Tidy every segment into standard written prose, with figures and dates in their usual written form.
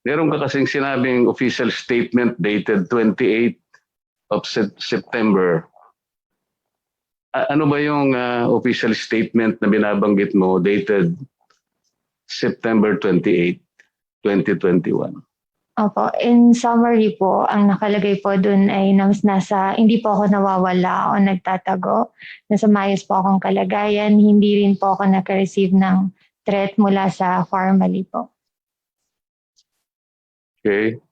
Meron ka kasing sinabing official statement dated 28 of September. Ano ba yung official statement na binabanggit mo dated September 28, 2021? Opo, in summary po, ang nakalagay po dun ay nasa hindi po ako nawawala o nagtatago. Nasa maayos po akong kalagayan, hindi rin po ako naka-receive ng threat mula sa Pharmally po. Okay.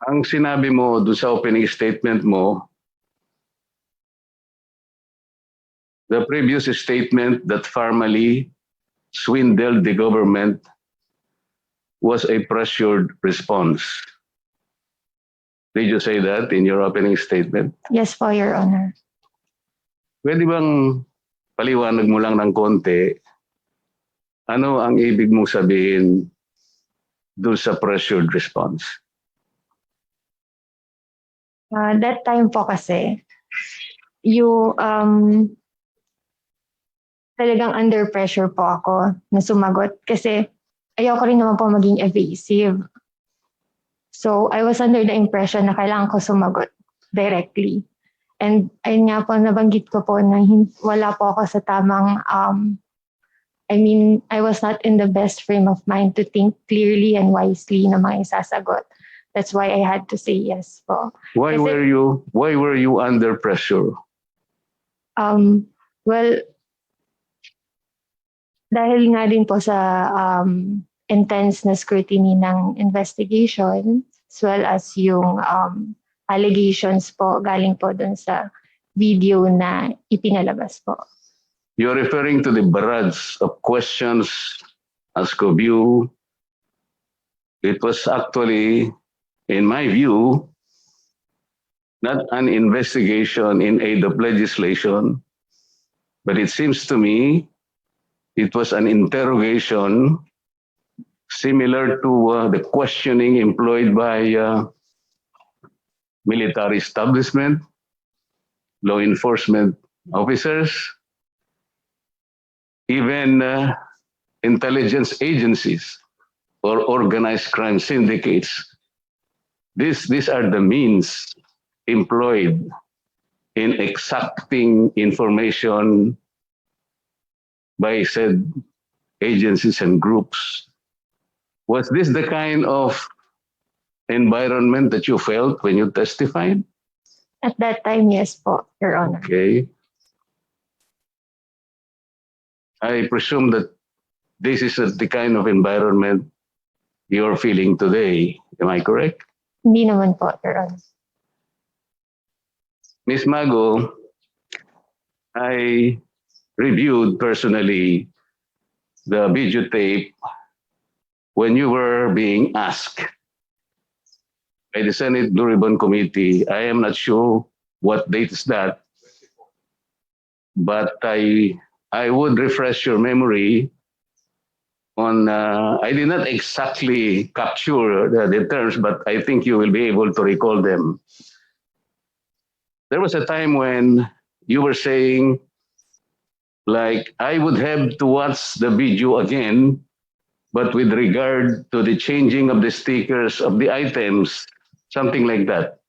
Ang sinabi mo doon sa opening statement mo, the previous statement that Pharmally swindled the government was a pressured response. Did you say that in your opening statement? Yes po, Your Honor. Pwede bang paliwanag mo lang ng konti, ano ang ibig mong sabihin doon sa pressured response? That time po kasi, talagang under pressure po ako na sumagot kasi ayoko rin naman po maging evasive. So I was under the impression na kailangan ko sumagot directly. And ayun nga po, nabanggit ko po na wala po ako sa tamang, I was not in the best frame of mind to think clearly and wisely na mga isasagot. That's why I had to say yes po. Why were you under pressure? Well, dahil nga din po sa intense na scrutiny ng investigation as well as yung allegations po galing po dun sa video na ipinalabas po. You're referring to the barrage of questions asked of you. It was actually, in my view, not an investigation in aid of legislation, but it seems to me it was an interrogation similar to the questioning employed by military establishment, law enforcement officers, even intelligence agencies or organized crime syndicates. These are the means employed in exacting information by said agencies and groups. Was this the kind of environment that you felt when you testified? At that time, yes po, Your Honor. Okay. I presume that this is the kind of environment you're feeling today. Am I correct? Hindi naman po, Your Honor. Ms. Mago, I reviewed personally the videotape when you were being asked by the Senate Blue Ribbon Committee. I am not sure what date is that, but I would refresh your memory on, I did not exactly capture the terms, but I think you will be able to recall them. There was a time when you were saying, like, I would have to watch the video again, but with regard to the changing of the stickers of the items, something like that.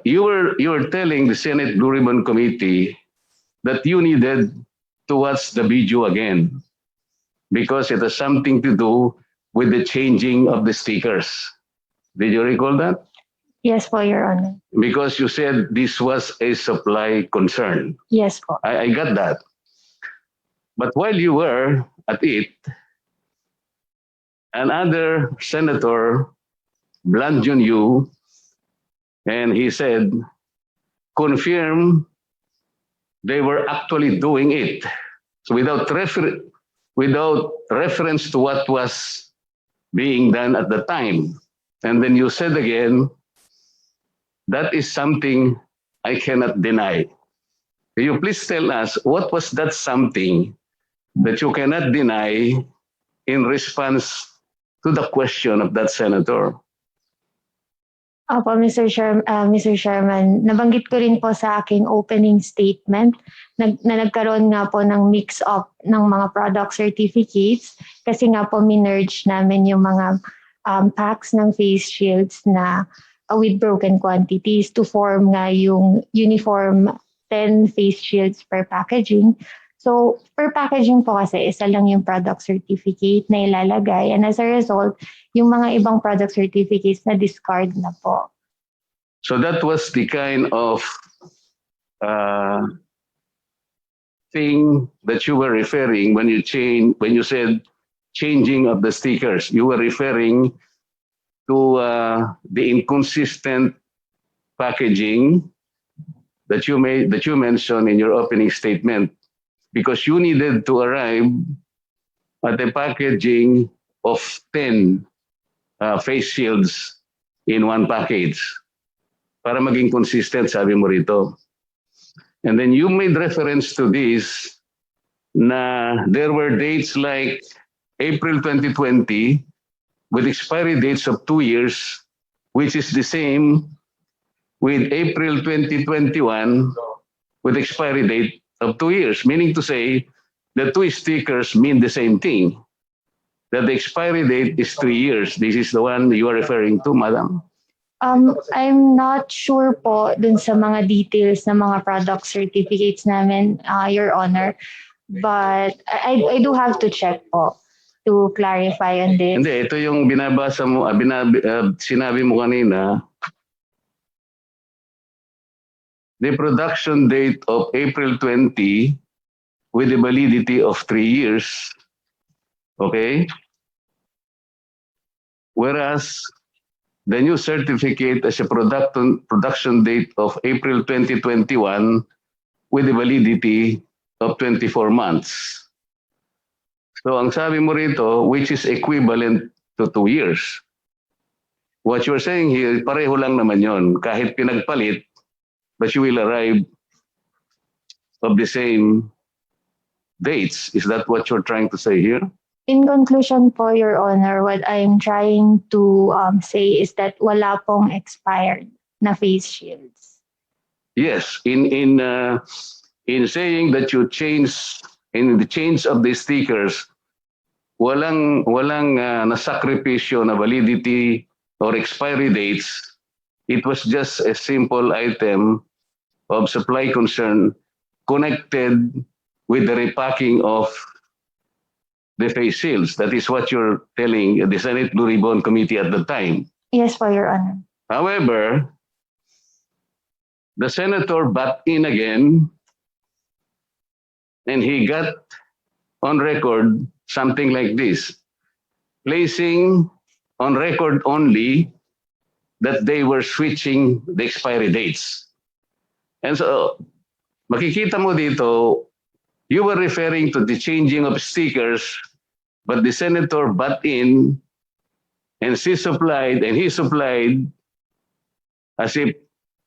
You were telling the Senate Blue Ribbon Committee that you needed to watch the video again because it has something to do with the changing of the stickers. Did you recall that? Yes po, Your Honor. Because you said this was a supply concern. Yes po. I got that. But while you were at it, another senator blamed on you, and he said, confirm they were actually doing it. So without reference to what was being done at the time. And then you said again, that is something I cannot deny. Will you please tell us what was that something that you cannot deny in response to the question of that senator? Opo, Mr. Chairman, nabanggit ko rin po sa aking opening statement na nagkaroon nga po ng mix-up ng mga product certificates kasi nga po minerge namin yung mga packs ng face shields na with broken quantities to form nga yung uniform 10 face shields per packaging. So, per packaging po kasi isa lang yung product certificate na ilalagay, and as a result, yung mga ibang product certificates na discard na po. So that was the kind of thing that you were referring when you said changing of the stickers. You were referring to the inconsistent packaging that you mentioned in your opening statement, because you needed to arrive at the packaging of 10 face shields in one package para maging consistent, sabi mo rito. And then you made reference to this na there were dates like April 2020 with expiry dates of 2 years, which is the same with April 2021 with expiry date of 2 years, meaning to say the two stickers mean the same thing, that the expiry date is 3 years. This is the one you are referring to, Madam. I'm not sure po dun sa mga details ng mga product certificates namin, Your Honor. But I do have to check po to clarify on this. Hindi, ito yung binabasa mo, sinabi mo kanina. The production date of April 20 with the validity of 3 years. Okay? Whereas the new certificate has a production date of April 2021 with the validity of 24 months. So ang sabi mo rito, which is equivalent to 2 years. What you're saying here, pareho lang naman yon, kahit pinagpalit, but you will arrive of the same dates. Is that what you're trying to say here? In conclusion po, Your Honor, what I'm trying to say is that wala pong expired na face shields. Yes, in saying that you in the change of the stickers, walang nasakripisyo na validity or expiry dates. It was just a simple item of supply concern connected with the repacking of the face shields. That is what you're telling the Senate Blue Ribbon Committee at the time. Yes po, Your Honor. However, the senator butt in again, and he got on record something like this, placing on record only that they were switching the expiry dates. And so, makikita mo dito, you were referring to the changing of stickers, but the senator butt in and he supplied as if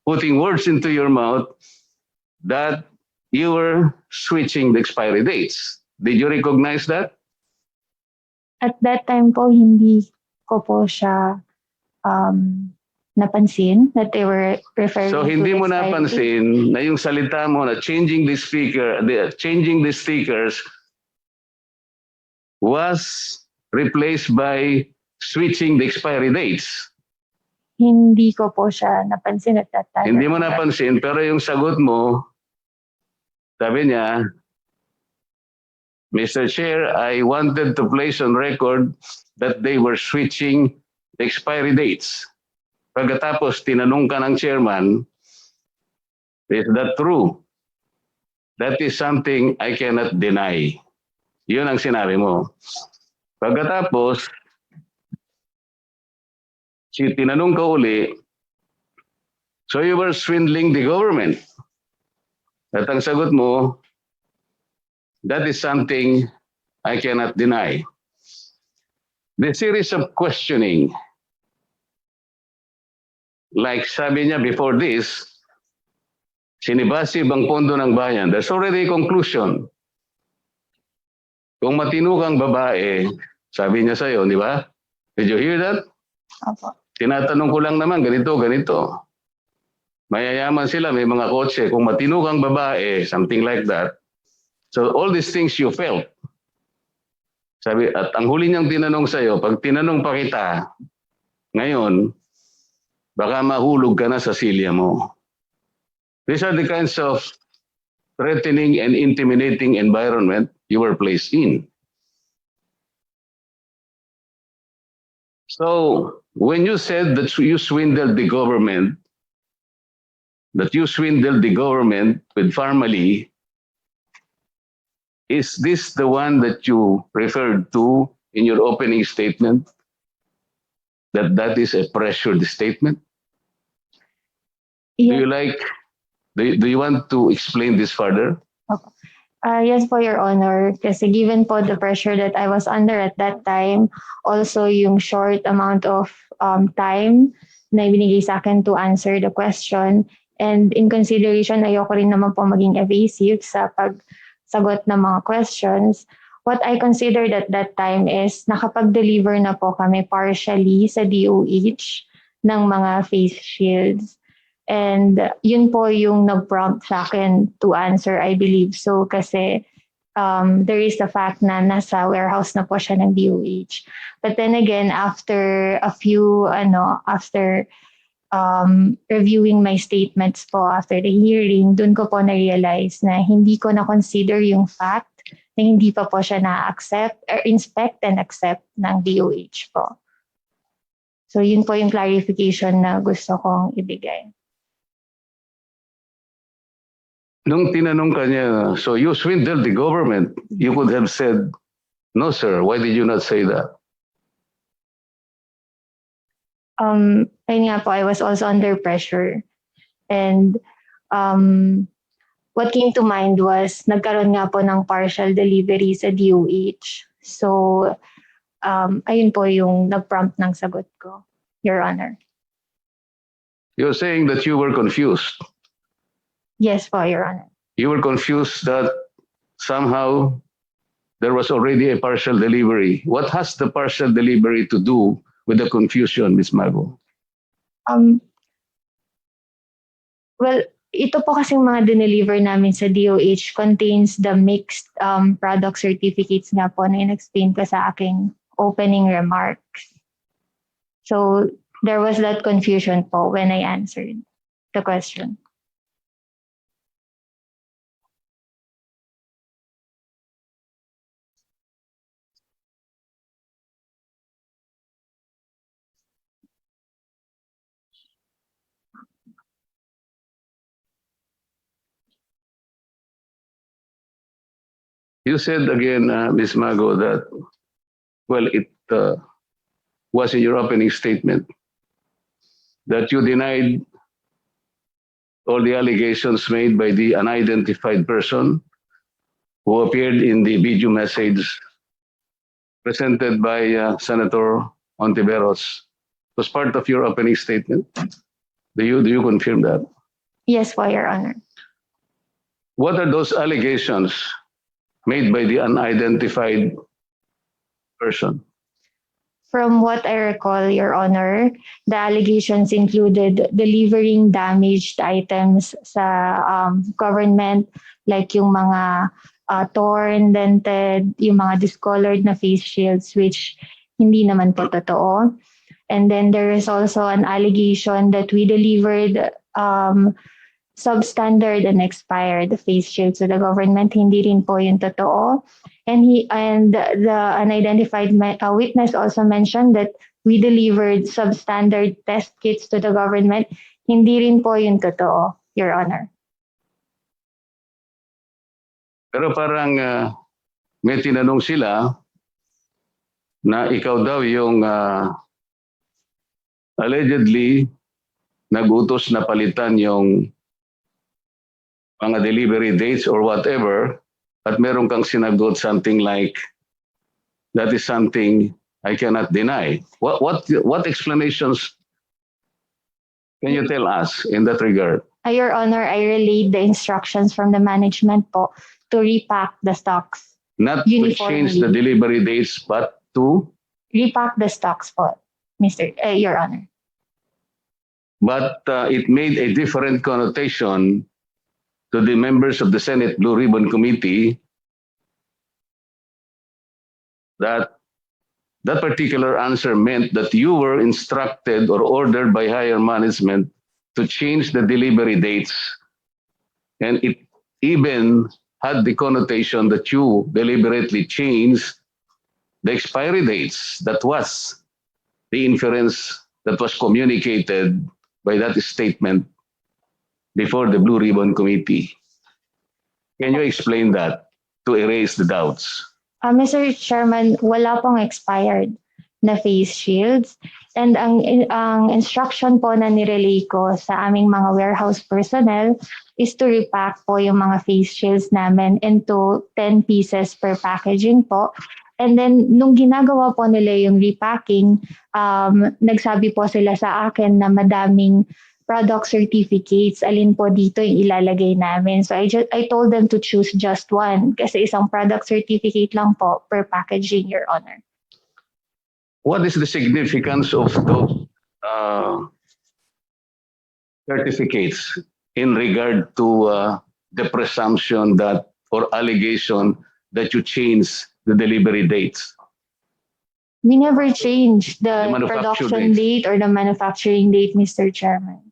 putting words into your mouth that you were switching the expiry dates. Did you recognize that? At that time po, hindi ko po siya napansin that they were referring So to hindi mo expired napansin na yung salita mo na changing the stickers was replaced by switching the expiry dates. Hindi ko po siya napansin at that time. Hindi mo napansin, pero yung sagot mo, sabi niya, Mr. Chair, I wanted to place on record that they were switching the expiry dates. Pagkatapos, tinanong ka ng chairman, is that true? That is something I cannot deny. Yun ang sinabi mo. Pagkatapos, tinanong ka uli, so you were swindling the government. At ang sagot mo, that is something I cannot deny. The series of questioning, like sabi niya before this, sinibasib ang pondo ng bayan. There's already a conclusion. Kung matino kang babae, sabi niya sa'yo, di ba? Did you hear that? Opo. Tinatanong ko lang naman, ganito, ganito. Mayayaman sila, may mga kotse. Kung matino kang babae, something like that. So all these things you felt. Sabi, at ang huli niyang tinanong sa'yo, pag tinanong pa kita, ngayon, baka mahulog ka na sa silya mo. These are the kinds of threatening and intimidating environment you were placed in. So, when you said that you swindled the government, with Pharmally, is this the one that you referred to in your opening statement? That is a pressured statement? Yes. Do you want to explain this further? Yes po, Your Honor. Kasi given po the pressure that I was under at that time, also yung short amount of time na ibinigay sa akin to answer the question, and in consideration, ayoko rin naman po maging evasive sa pagsagot ng mga questions, what I considered at that time is nakapag-deliver na po kami partially sa DOH ng mga face shields. And yun po yung nag-prompt sa akin to answer, I believe so, kasi there is the fact na nasa warehouse na po siya ng DOH. But then again, after reviewing my statements po after the hearing, dun ko po na-realize na hindi ko na-consider yung fact na hindi pa po siya na-accept or inspect and accept ng DOH po. So yun po yung clarification na gusto kong ibigay. Nung tinanong ka niya, so you swindled the government, you could have said, no sir, why did you not say that? Ayun nga po, I was also under pressure. And what came to mind was, nagkaroon nga po ng partial delivery sa DOH. So, ayun po yung nag-prompt ng sagot ko, Your Honor. You're saying that you were confused. Yes po, Your Honor. You were confused that somehow there was already a partial delivery. What has the partial delivery to do with the confusion, Ms. Mago? Well, ito po kasing mga dineliver namin sa DOH contains the mixed product certificates nga po na in-explain ko sa aking opening remarks. So, there was that confusion po when I answered the question. You said again, Ms. Mago, that, well, it was in your opening statement that you denied all the allegations made by the unidentified person who appeared in the video message presented by Senator Ontiveros. Was part of your opening statement. Do you confirm that? Yes po, Your Honor. What are those allegations made by the unidentified person? From what I recall, Your Honor, the allegations included delivering damaged items sa government, like yung mga torn, dented, yung mga discolored na face shields, which hindi naman po totoo. And then there is also an allegation that we delivered substandard and expired face shields to the government. Hindi rin po yung totoo. And the unidentified witness also mentioned that we delivered substandard test kits to the government. Hindi rin po yung totoo, Your Honor. Pero parang may tinanong sila na ikaw daw yung allegedly nagutos na palitan yung mga delivery dates or whatever, at meron kang sinagot something like, that is something I cannot deny. What explanations can you tell us in that regard? Your Honor, I relayed the instructions from the management po to repack the stocks. Not to change the delivery dates, but to repack the stocks po, Your Honor. but it made a different connotation to the members of the Senate Blue Ribbon Committee that that particular answer meant that you were instructed or ordered by higher management to change the delivery dates. And it even had the connotation that you deliberately changed the expiry dates. That was the inference that was communicated by that statement before the Blue Ribbon Committee. Can you explain that to erase the doubts? Mr. Chairman, wala pong expired na face shields. And ang instruction po na nirelay ko sa aming mga warehouse personnel is to repack po yung mga face shields namin into 10 pieces per packaging po. And then, nung ginagawa po nila yung repacking, nagsabi po sila sa akin na madaming product certificates, alin po dito yung ilalagay namin. So I told them to choose just one kasi isang product certificate lang po per packaging, Your Honor. What is the significance of those certificates in regard to the presumption that or allegation that you changed the delivery dates? We never changed the manufacture production date or the manufacturing date, Mr. Chairman.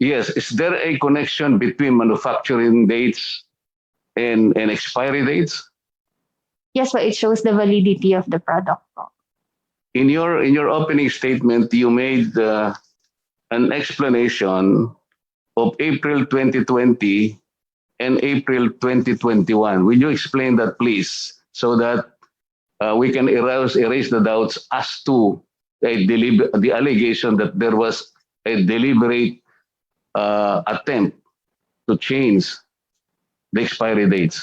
Yes, is there a connection between manufacturing dates and expiry dates? Yes, but it shows the validity of the product po. In your opening statement, you made an explanation of April 2020 and April 2021. Will you explain that, please, so that we can erase the doubts as to the allegation that there was a deliberate attempt to change the expiry dates?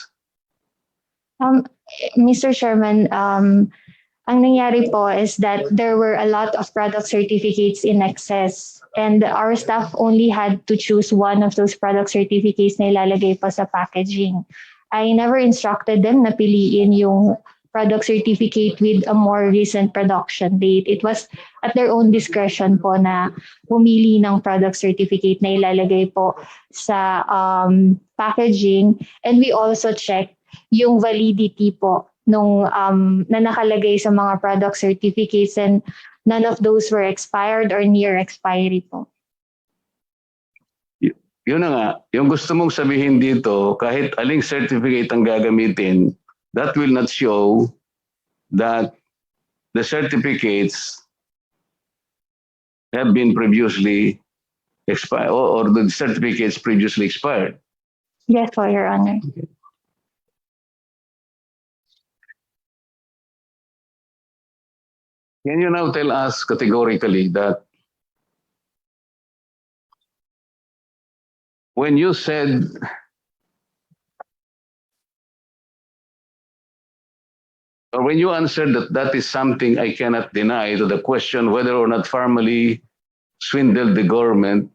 Mr. Chairman, ang nangyari po is that there were a lot of product certificates in excess and our staff only had to choose one of those product certificates na ilalagay po sa packaging. I never instructed them na piliin yung product certificate with a more recent production date. It was at their own discretion po na pumili ng product certificate na ilalagay po sa packaging, and we also checked yung validity po nung na nakalagay sa mga product certificates, and none of those were expired or near expiry po. Yun na nga, yung gusto mong sabihin dito, kahit aling certificate ang gagamitin, that will not show that the certificates have been previously expired or the certificates previously expired. Yes po, Your Honor. Okay. Can you now tell us categorically that when you said or when you answered that that is something I cannot deny to the question whether or not Pharmally swindled the government,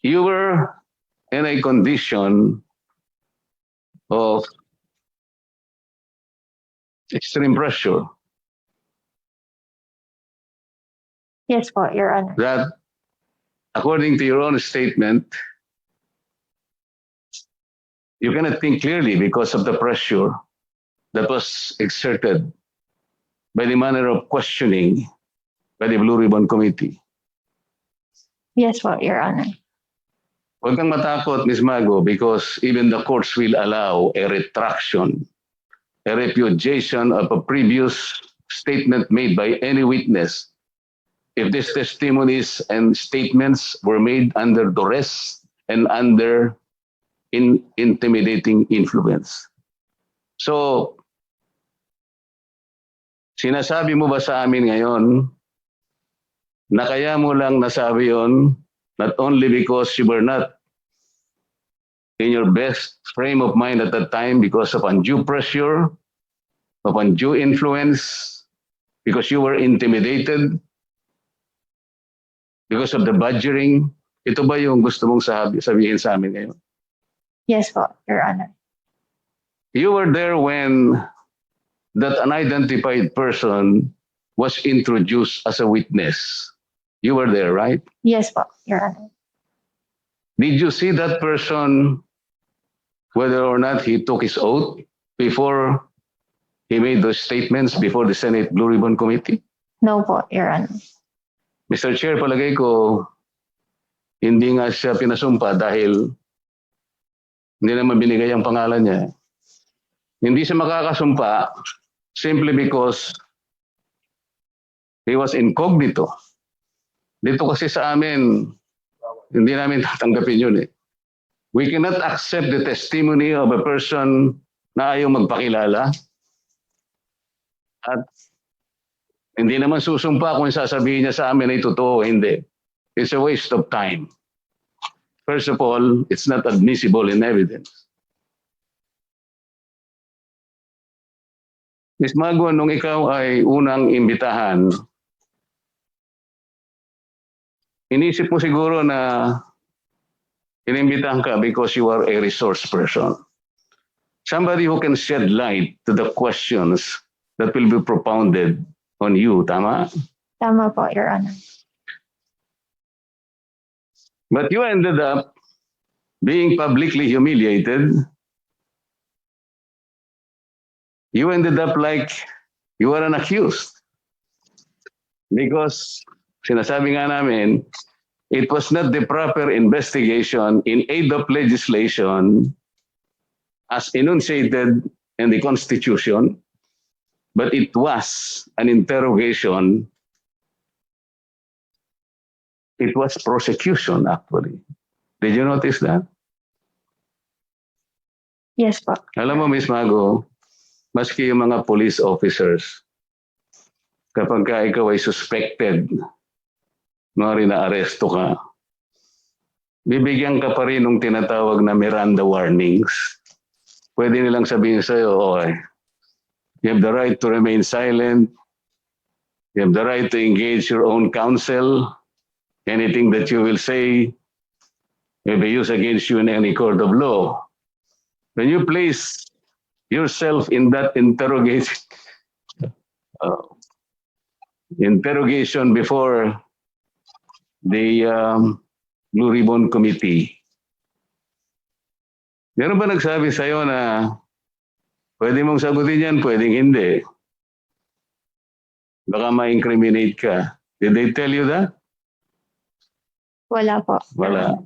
you were in a condition of extreme pressure Yes po, Your Honor. that, according to your own statement, you cannot think clearly because of the pressure that was exerted by the manner of questioning by the Blue Ribbon Committee. Yes po, Your Honor. Huwag kang matakot, Ms. Mago, because even the courts will allow a retraction, a repudiation of a previous statement made by any witness if these testimonies and statements were made under duress and under intimidating influence. So, sinasabi mo ba sa amin ngayon na kaya mo lang nasabi yon not only because you were not in your best frame of mind at that time because of undue pressure, of undue influence, because you were intimidated, because of the badgering? Ito ba yung gusto mong sabihin sa amin ngayon? Yes po, Your Honor. You were there when that unidentified person was introduced as a witness. You were there, right? Yes po, Your Honor. Did you see that person, whether or not he took his oath before he made those statements before the Senate Blue Ribbon Committee? No po, Your Honor. Mr. Chair, palagay ko, hindi nga siya pinasumpa dahil hindi naman binigay ang pangalan niya. Hindi siya makakasumpa simply because he was incognito. Dito kasi sa amin, hindi namin tatanggapin yun eh. We cannot accept the testimony of a person na ayaw magpakilala. At hindi naman susumpa kung sasabihin niya sa amin ay totoo o hindi. It's a waste of time. First of all, it's not admissible in evidence. Ms. Mago, nung ikaw ay unang imbitahan, inisip mo siguro na inimbitahan ka because you are a resource person. Somebody who can shed light to the questions that will be propounded on you, tama? Tama po, Your Honor. But you ended up being publicly humiliated. You ended up like you were an accused. Because sinasabi nga namin, it was not the proper investigation in aid of legislation as enunciated in the Constitution, but it was an interrogation. It was prosecution, actually. Did you notice that? Yes po. Alam mo, Ms. Mago, maski yung mga police officers, kapag ka ikaw ay suspected, mari na aresto ka, bibigyan ka pa rin ng tinatawag na Miranda warnings. Pwede nilang sabihin sa'yo, okay, you have the right to remain silent, you have the right to engage your own counsel, anything that you will say may be used against you in any court of law. When you place yourself in that interrogation before the Blue Ribbon Committee, meron ba nagsabi sa'yo na pwede mong sagutin yan, pwedeng hindi? Baka ma-incriminate ka. Did they tell you that? Wala po. Wala.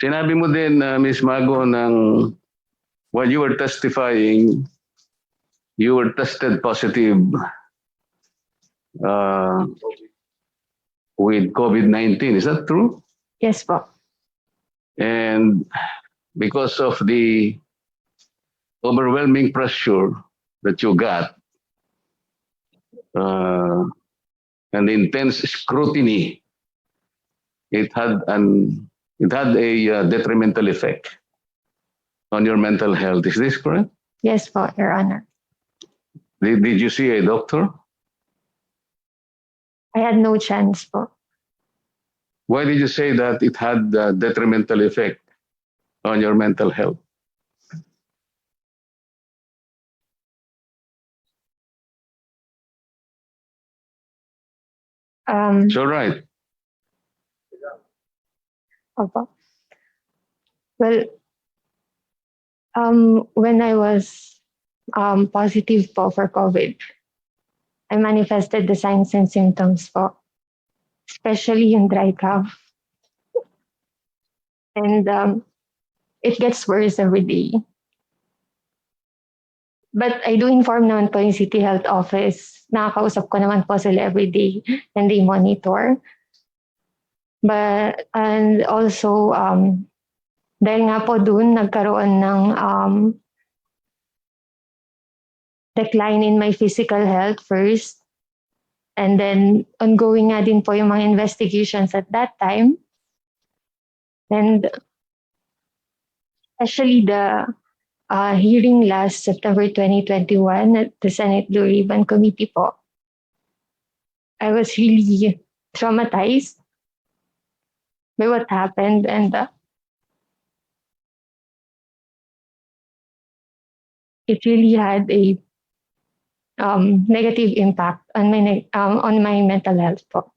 Sinabi mo din, Ms. Mago, while you were testifying, you were tested positive with COVID-19. Is that true? Yes po. And because of the overwhelming pressure that you got and the intense scrutiny, it had a detrimental effect on your mental health. Is this correct? Yes po, Your Honor. Did you see a doctor? I had no chance po. Why did you say that it had a detrimental effect on your mental health? It's all right. Opo. Well, when I was positive po for COVID, I manifested the signs and symptoms po, especially yung dry cough. And it gets worse every day. But I do inform naman po yung City Health Office. Nakakausap ko naman po sila every day and they monitor. And also, dahil nga po dun, nagkaroon ng decline in my physical health first. And then, ongoing nga din po yung mga investigations at that time. And especially the hearing last September 2021 at the Senate Blue Ribbon Committee po. I was really traumatized by what happened, and it really had a negative impact on my mental health po.